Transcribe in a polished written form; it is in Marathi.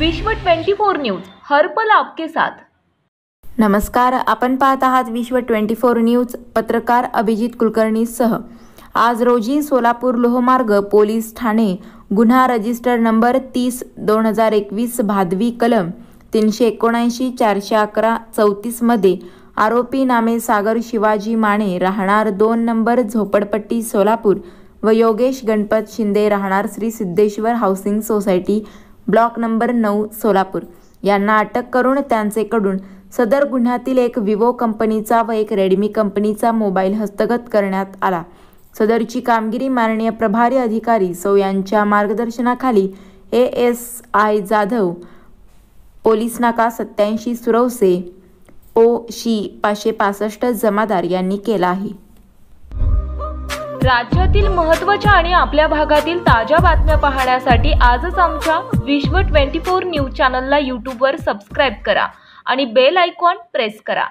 विश्व 24 न्यूज हर पल आपके साथ। नमस्कार, आपण पाहत आहात विश्व 24 न्यूज। पत्रकार अभिजित कुलकर्णीसह आज रोजी सोलापूर लोहमार्ग पोलीस ठाणे गुन्हा रजिस्टर नंबर 30/2021 भादवी कलम 379 411 34 मध्ये आरोपी नामे सागर शिवाजी माने राहणार 2 नंबर झोपडपट्टी सोलापूर व योगेश गणपत शिंदे राहणार Shri Siddheshwar housing society block number 9 Solapur यांना अटक करून त्यांचेकडून सदर गुन्ह्यातील एक विवो कंपनीचा व एक रेडमी कंपनीचा मोबाईल हस्तगत करण्यात आला। सदरची कामगिरी माननीय प्रभारी अधिकारी सौ यांच्या मार्गदर्शनाखाली ASI जाधव पोलीस नाका 87 सुरवसे OC 565 जमादार यांनी केला आहे। राज्यातील महत्त्वाच्या आणि आपल्या भागातील ताज्या बातम्या पाहण्यासाठी आजच आमच्या विश्व 24 न्यूज चॅनलला YouTube वर सबस्क्राइब करा आणि बेल आयकॉन प्रेस करा।